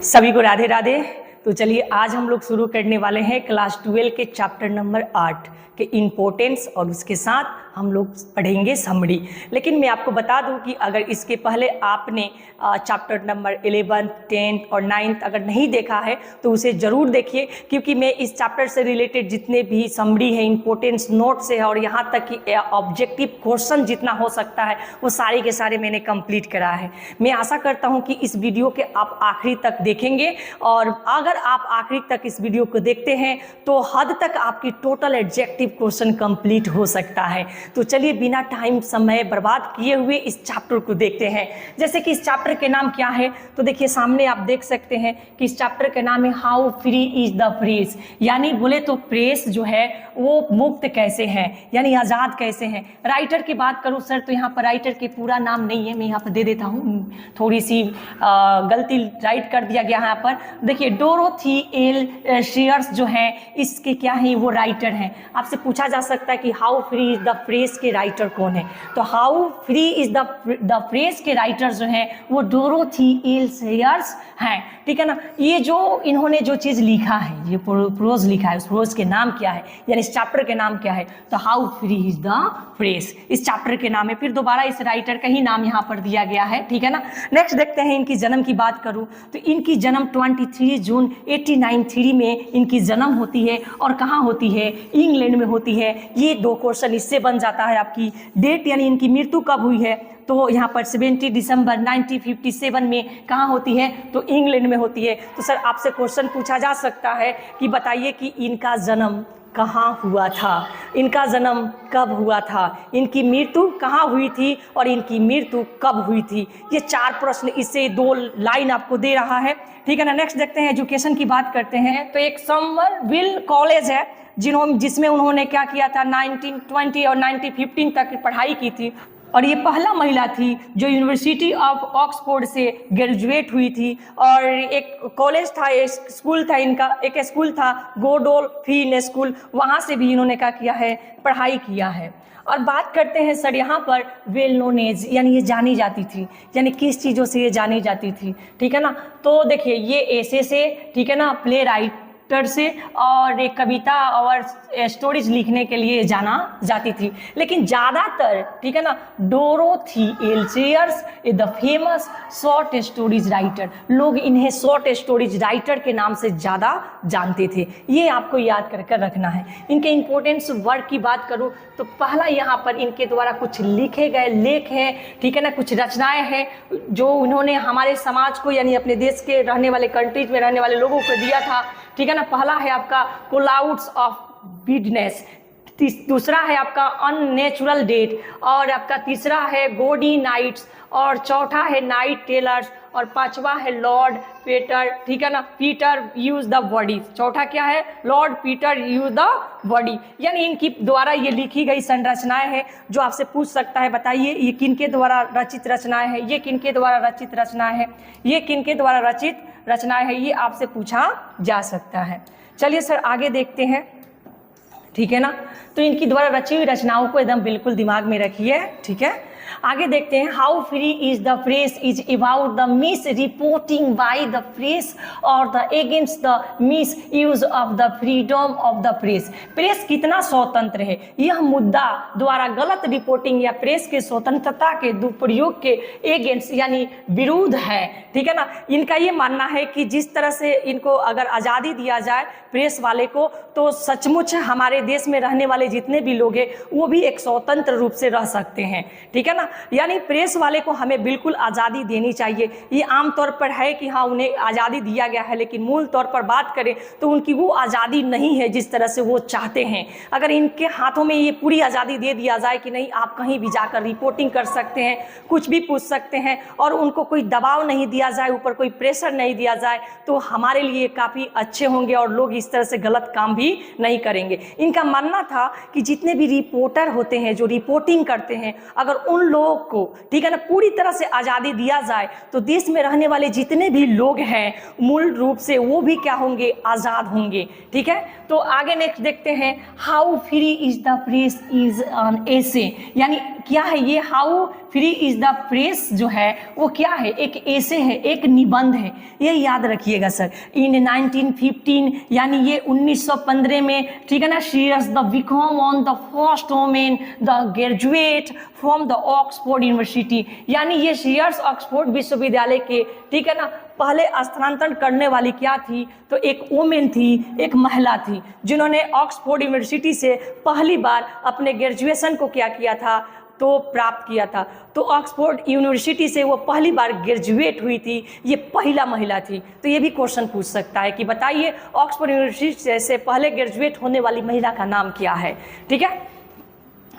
सभी को राधे राधे। तो चलिए आज हम लोग शुरू करने वाले हैं क्लास 12 के चैप्टर नंबर 8 के इम्पोर्टेंस और उसके साथ हम लोग पढ़ेंगे समरी। लेकिन मैं आपको बता दूं कि अगर इसके पहले आपने चैप्टर नंबर 11, 10 और 9 अगर नहीं देखा है तो उसे ज़रूर देखिए, क्योंकि मैं इस चैप्टर से रिलेटेड जितने भी समरी है, इम्पोर्टेंस नोट्स है और यहाँ तक कि ऑब्जेक्टिव क्वेश्चन जितना हो सकता है वो सारे के सारे मैंने कंप्लीट करा है। मैं आशा करता हूँ कि इस वीडियो के आप आखिरी तक देखेंगे, और अगर आप आखिरी तक इस वीडियो को देखते हैं तो हद तक आपकी टोटल ऑब्जेक्टिव क्वेश्चन कंप्लीट हो सकता है। तो चलिए बिना टाइम समय बर्बाद किए हुए इस चैप्टर को देखते हैं। जैसे कि इस चैप्टर के नाम क्या है, तो देखिए सामने आप देख सकते हैं कि इस चैप्टर के नाम है how free is the press, यानी बोले तो प्रेस जो है वो मुक्त कैसे है, यानी आज़ाद कैसे हैं। राइटर की बात करूं सर तो यहाँ पर राइटर के पूरा नाम नहीं है, मैं यहाँ पर दे देता हूँ, थोड़ी सी गलती राइट कर दिया गया है यहाँ पर। देखिए डोरोथी एल शेयर्स जो हैं इसके क्या है, वो राइटर हैं। आपसे पूछा जा सकता है कि how free is the press के राइटर कौन है, तो how free is the press के राइटर जो हैं वो डोरोथी एल शेयर्स हैं, ठीक है ना। ये जो इन्होंने जो चीज़ लिखा है, ये प्रोज लिखा है, उस प्रोज के नाम क्या है, यानी इस चैप्टर के नाम क्या है, तो how free is the press इस चैप्टर के नाम है। फिर दोबारा इस राइटर का ही नाम यहाँ पर दिया गया है, ठीक है ना। नेक्स्ट देखते हैं इनकी जन्म की बात करूँ तो इनकी जन्म 23 जून 1893 में इनकी जन्म होती है, और कहाँ होती है, इंग्लैंड में होती है। ये दो क्वेश्चन इससे बन जाता है आपकी डेट, यानी इनकी मृत्यु कब हुई है, तो यहाँ पर 70 दिसंबर 1957 में कहाँ होती है, तो इंग्लैंड में होती है। तो सर आपसे क्वेश्चन पूछा जा सकता है कि बताइए कि इनका जन्म कहाँ हुआ था, इनका जन्म कब हुआ था, इनकी मृत्यु कहाँ हुई थी और इनकी मृत्यु कब हुई थी। ये चार प्रश्न, इससे दो लाइन आपको दे रहा है, ठीक है ना। नेक्स्ट देखते हैं, एजुकेशन की बात करते हैं तो एक समरविल कॉलेज है जिसमें उन्होंने क्या किया था, 1920 और 1915 तक पढ़ाई की थी, और ये पहला महिला थी जो यूनिवर्सिटी ऑफ ऑक्सफोर्ड से ग्रेजुएट हुई थी। और एक कॉलेज था, एक स्कूल था इनका, एक स्कूल था गोडोल्फिन स्कूल, वहाँ से भी इन्होंने क्या किया है, पढ़ाई किया है। और बात करते हैं सर यहाँ पर वेल नोन एज, यानी ये जानी जाती थी, यानी किस चीज़ों से ये जानी जाती थी, ठीक है ना। तो देखिए ये ऐसे से, ठीक है ना, प्ले राइटर से और एक कविता और स्टोरीज लिखने के लिए जाना जाती थी। लेकिन ज़्यादातर, ठीक है ना, Dorothy L shares the famous short stories writer, लोग इन्हें शॉर्ट स्टोरीज राइटर के नाम से ज़्यादा जानते थे। ये आपको याद कर रखना है। इनके इम्पोर्टेंस वर्क की बात करूँ तो पहला यहाँ पर इनके द्वारा कुछ लिखे गए लेख हैं, ठीक है ना, कुछ रचनाएं हैं जो उन्होंने हमारे समाज को, यानी अपने देश के रहने वाले कंट्रीज में रहने वाले लोगों को दिया था, ठीक है ना। पहला है आपका क्लाउड्स ऑफ विडनेस, दूसरा है आपका अननेचुरल डेट, और आपका तीसरा है गोडी नाइट्स, और चौथा है नाइट टेलर्स, और पांचवा है लॉर्ड पीटर, ठीक है ना, पीटर यूज द बॉडी। चौथा क्या है, Lord Peter use the body. यानी इनकी द्वारा ये लिखी गई संरचनाएं हैं जो आपसे पूछ सकता है, बताइए ये किनके द्वारा रचित रचनाएं हैं, ये किनके द्वारा रचित रचनाएं हैं, ये किनके द्वारा रचित रचनाएं हैं, ये आपसे पूछा जा सकता है। चलिए सर आगे देखते हैं, ठीक है ना। तो इनकी द्वारा रची हुई रचनाओं को एकदम बिल्कुल दिमाग में रखिए, ठीक है। आगे देखते हैं, how free is the press is about the misreporting by the press और the against the misuse of the freedom of the press. Press कितना स्वतंत्र है, यह मुद्दा द्वारा गलत रिपोर्टिंग या प्रेस के स्वतंत्रता के दुरुपयोग के अगेंस्ट यानी विरुद्ध है, ठीक है ना। इनका ये मानना है कि जिस तरह से इनको अगर आज़ादी दिया जाए प्रेस वाले को, तो सचमुच हमारे देश में रहने वाले जितने भी लोग हैं वो भी एक स्वतंत्र रूप से रह सकते हैं, ठीक है ना। यानी प्रेस वाले को हमें बिल्कुल आज़ादी देनी चाहिए। ये आमतौर पर है कि हाँ उन्हें आज़ादी दिया गया है, लेकिन मूल तौर पर बात करें तो उनकी वो आज़ादी नहीं है जिस तरह से वो चाहते हैं। अगर इनके हाथों में ये पूरी आज़ादी दे दिया जाए कि नहीं आप कहीं भी जाकर रिपोर्टिंग कर सकते हैं, कुछ भी पूछ सकते हैं, और उनको कोई दबाव नहीं दिया जाए, ऊपर कोई प्रेशर नहीं दिया जाए, तो हमारे लिए काफ़ी अच्छे होंगे और लोग इस तरह से गलत काम भी नहीं करेंगे। इनका मानना था कि जितने भी रिपोर्टर होते हैं जो रिपोर्टिंग करते हैं, अगर उन लोग को, ठीक है ना, पूरी तरह से आज़ादी दिया जाए तो देश में रहने वाले जितने भी लोग हैं मूल रूप से वो भी क्या होंगे, आज़ाद होंगे, ठीक है। तो आगे नेक्स्ट देखते हैं, how free is the press is an essay, यानी क्या है ये, how free is the press जो है वो क्या है, एक ऐसे है, एक निबंध है, ये याद रखिएगा सर। इन 1915 यानी ये 1915 में, ठीक है ना, serious the become on the first women the graduate from the Oxford university, यानी ये सीरियस ऑक्सफोर्ड विश्वविद्यालय के, ठीक है ना, पहले स्थानांतरण करने वाली क्या थी, तो एक वोमेन थी, एक महिला थी, जिन्होंने ऑक्सफोर्ड यूनिवर्सिटी से पहली बार अपने ग्रेजुएशन को क्या किया था, तो प्राप्त किया था। तो ऑक्सफोर्ड यूनिवर्सिटी से वो पहली बार ग्रेजुएट हुई थी, ये पहला महिला थी। तो ये भी क्वेश्चन पूछ सकता है कि बताइए ऑक्सफोर्ड यूनिवर्सिटी से पहले ग्रेजुएट होने वाली महिला का नाम क्या है। ठीक है,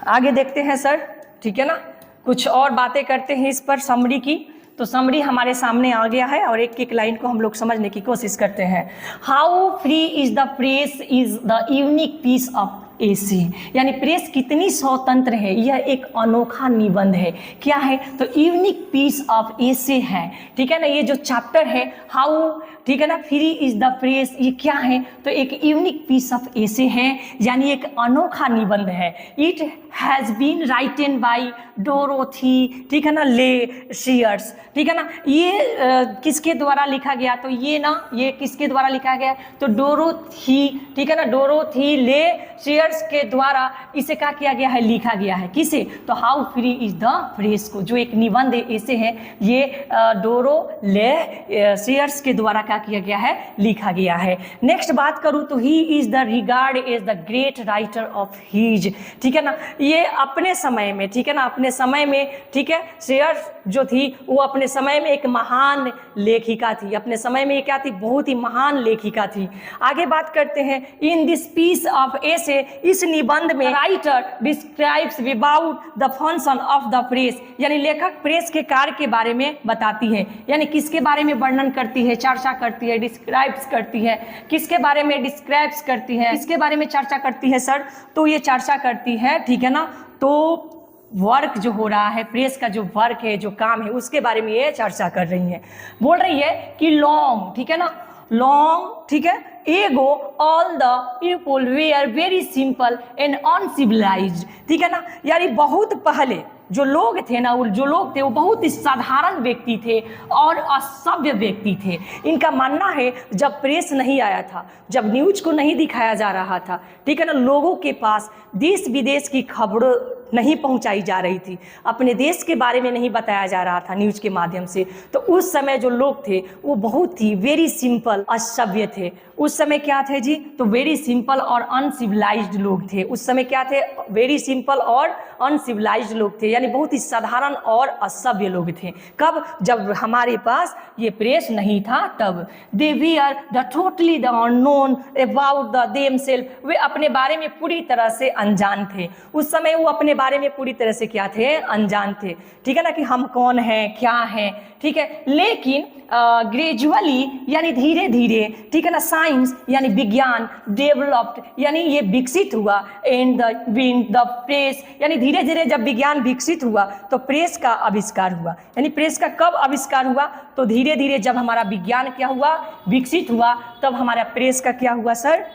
आगे देखते हैं सर, ठीक है ना, कुछ और बातें करते हैं इस पर समरी की। तो समरी हमारे सामने आ गया है और एक एक लाइन को हम लोग समझने की कोशिश करते हैं। How free is the press is the unique piece of essay, यानी प्रेस कितनी स्वतंत्र है, यह एक अनोखा निबंध है। क्या है, तो यूनिक पीस ऑफ एसे है, ठीक है ना। ये जो चैप्टर है हाउ, ठीक है ना, फ्री इज द प्रेस, ये क्या है, तो एक यूनिक पीस ऑफ एसे है, यानी एक अनोखा निबंध है। It has been written by Dorothy, ठीक है ना, ले शेयर्स, ठीक है ना। ये किसके द्वारा लिखा गया, तो ये किसके द्वारा लिखा गया, तो डोरोथी, ठीक है ना, डोरोथी ले शेयर्स के द्वारा इसे क्या किया गया है, लिखा गया है। किसे, तो how free is the press को, जो एक निबंध ऐसे है, ये डोरो ले शेयर्स के द्वारा क्या किया गया है, लिखा गया है। नेक्स्ट बात करूं तो he is the regard as the great writer of his, ठीक है ना। ये अपने समय में, ठीक है ना, अपने समय में, ठीक है, शेयर्स जो थी वो अपने समय में एक महान लेखिका थी, अपने समय में क्या थी, बहुत ही महान लेखिका थी। आगे बात करते हैं, इन दिस पीस ऑफ एसे, इस निबंध में writer describes about the function of the press, यानी लेखक प्रेस के कार्य के बारे में बताती है, यानी किसके बारे में वर्णन करती है, चर्चा करती है, डिस्क्राइब्स करती है, किसके बारे में डिस्क्राइब्स करती है, किसके बारे में चर्चा करती है सर, तो ये चर्चा करती है, ठीक है ना, तो वर्क जो हो रहा है, प्रेस का जो वर्क है, जो काम है, उसके बारे में ये चर्चा कर रही है। बोल रही है कि लॉन्ग, ठीक है ना, लॉन्ग, ठीक है, ago all the people were very simple and uncivilised, ठीक है ना, यानी बहुत पहले जो लोग थे ना, जो लोग थे वो बहुत ही साधारण व्यक्ति थे और असभ्य व्यक्ति थे। इनका मानना है जब प्रेस नहीं आया था, जब न्यूज को नहीं दिखाया जा रहा था, ठीक है ना, लोगों के पास देश विदेश की खबरों नहीं पहुंचाई जा रही थी, अपने देश के बारे में नहीं बताया जा रहा था न्यूज के माध्यम से, तो उस समय जो लोग थे वो बहुत ही वेरी सिंपल, असभ्य थे। उस समय क्या थे जी, तो वेरी सिंपल और अनसिविलाइज्ड लोग थे। उस समय क्या थे, वेरी सिंपल और अनसिविलाइज्ड लोग थे, यानी बहुत ही साधारण और असभ्य लोग थे। कब, जब हमारे पास ये प्रेस नहीं था तब। They were the totally the unknown about the themselves, वे अपने बारे में पूरी तरह से अनजान थे। उस समय वो अपने बारे में पूरी तरह से क्या थे, अनजान थे, ठीक है ना, कि हम कौन हैं, क्या हैं, ठीक है। लेकिन ग्रेजुअली, यानी धीरे धीरे, ठीक है ना, साइंस यानी विज्ञान डेवलप्ड, यानी ये विकसित हुआ, एंड द प्रेस, यानी धीरे धीरे जब विज्ञान विकसित हुआ तो प्रेस का आविष्कार हुआ। यानी प्रेस का कब आविष्कार हुआ, तो धीरे धीरे जब हमारा विज्ञान क्या हुआ, विकसित हुआ, तब हमारा प्रेस का क्या हुआ सर,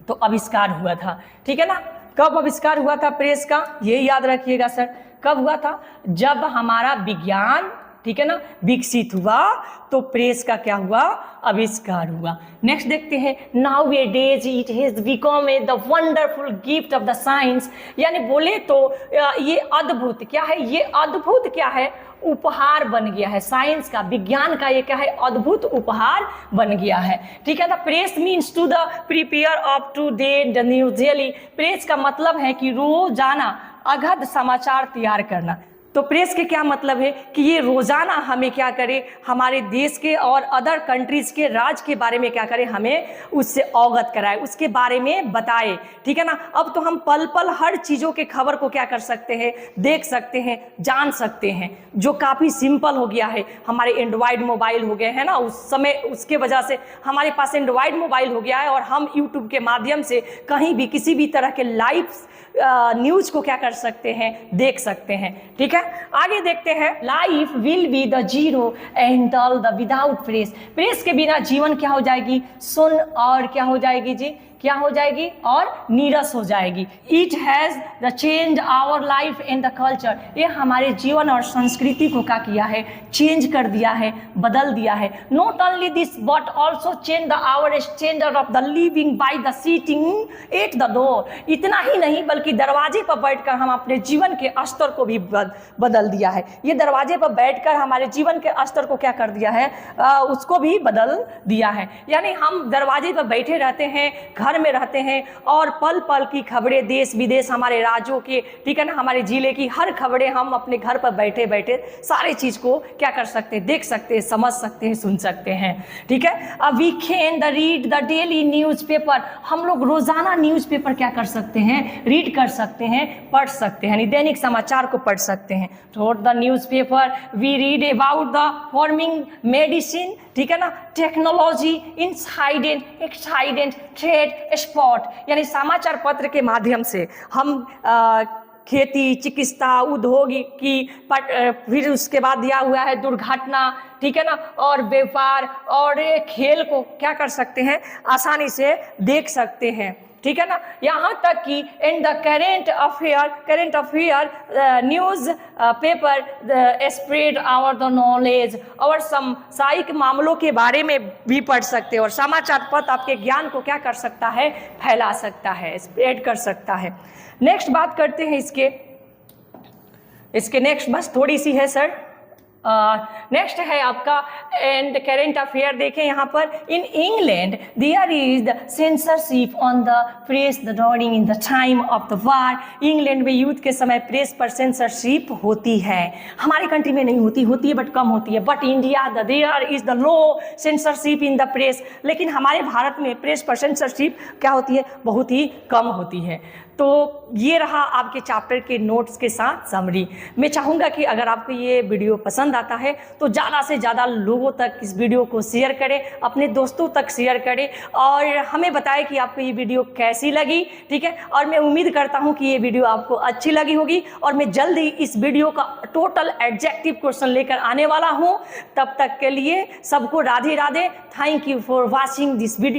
तो आविष्कार हुआ था, ठीक है ना। कब आविष्कार हुआ था प्रेस का, ये याद रखिएगा सर, कब हुआ था, जब हमारा विज्ञान, ठीक है ना, विकसित हुआ तो प्रेस का क्या हुआ, आविष्कार हुआ। नेक्स्ट देखते हैं, now A days it has become a the wonderful gift of the science, यानी बोले तो ये अद्भुत क्या है, ये अद्भुत क्या है, उपहार बन गया है साइंस का, विज्ञान का ये क्या है, अद्भुत उपहार बन गया है, ठीक है ना। Press means to the prepare of today the news daily, press का मतलब है कि रोजाना अगध समाचार तैयार करना। तो प्रेस के क्या मतलब है कि ये रोजाना हमें क्या करे, हमारे देश के और अदर कंट्रीज के राज के बारे में क्या करे, हमें उससे अवगत कराए, उसके बारे में बताए, ठीक है ना। अब तो हम पल पल हर चीज़ों के खबर को क्या कर सकते हैं, देख सकते हैं, जान सकते हैं, जो काफ़ी सिंपल हो गया है। हमारे एंड्रॉयड मोबाइल हो गए हैं ना, उस समय उसके वजह से हमारे पास एंड्रॉयड मोबाइल हो गया है और हम यूट्यूब के माध्यम से कहीं भी किसी भी तरह के लाइव न्यूज को क्या कर सकते हैं, देख सकते हैं, ठीक है। आगे देखते हैं, life will be the zero and dull the without press, press के बिना जीवन क्या हो जाएगी, सुन्न और क्या हो जाएगी जी, क्या हो जाएगी और नीरस हो जाएगी। It has the change our life and the culture, ये हमारे जीवन और संस्कृति को क्या किया है, चेंज कर दिया है, बदल दिया है। Not only this but also change the our standard of the living by the sitting at the door, इतना ही नहीं बल्कि दरवाजे पर बैठकर हम अपने जीवन के स्तर को भी बदल दिया है। ये दरवाजे पर बैठकर हमारे जीवन के स्तर को क्या कर दिया है, उसको भी बदल दिया है। यानी हम दरवाजे पर बैठे रहते हैं, घर में रहते हैं और पल पल की खबरें देश विदेश हमारे राज्यों के, ठीक है ना, हमारे जिले की हर खबरें हम अपने घर पर बैठे बैठे सारी चीज़ को क्या कर सकते हैं, देख सकते हैं, समझ सकते हैं, सुन सकते हैं, ठीक है। अब we can the read the daily newspaper, हम लोग रोजाना न्यूज़पेपर क्या कर सकते हैं, रीड कर सकते हैं, पढ़ सकते हैं, दैनिक समाचार को पढ़ सकते हैं। Through the newspaper we read about the farming medicine, ठीक है ना, technology, incident accident trade spot, यानी समाचार पत्र के माध्यम से हम खेती, चिकित्सा, उद्योगिकी, फिर उसके बाद दिया हुआ है दुर्घटना, ठीक है ना, और व्यापार और खेल को क्या कर सकते हैं, आसानी से देख सकते हैं, ठीक है ना। यहाँ तक कि in the current affair news paper spread our the knowledge, और सामयिक मामलों के बारे में भी पढ़ सकते हैं, और समाचार पत्र आपके ज्ञान को क्या कर सकता है, फैला सकता है, स्प्रेड कर सकता है। नेक्स्ट बात करते हैं इसके नेक्स्ट बस थोड़ी सी है सर। नेक्स्ट है आपका एंड करेंट अफेयर। देखें यहाँ पर, in England there is the censorship on the press the during in the time of the war, England में युद्ध के समय प्रेस पर सेंसरशिप होती है। हमारे कंट्री में नहीं होती है बट कम होती है। But India there is the low censorship in the press, लेकिन हमारे भारत में प्रेस पर सेंसरशिप क्या होती है, बहुत ही कम होती है। तो ये रहा आपके चैप्टर के नोट्स के साथ समरी। मैं चाहूँगा कि अगर आपको ये वीडियो पसंद आता है तो ज़्यादा से ज़्यादा लोगों तक इस वीडियो को शेयर करें, अपने दोस्तों तक शेयर करें और हमें बताएं कि आपको ये वीडियो कैसी लगी, ठीक है। और मैं उम्मीद करता हूँ कि ये वीडियो आपको अच्छी लगी होगी और मैं जल्द ही इस वीडियो का टोटल एडजेक्टिव क्वेश्चन लेकर आने वाला हूँ। तब तक के लिए सबको Radhe Radhe. Thank you for watching this video.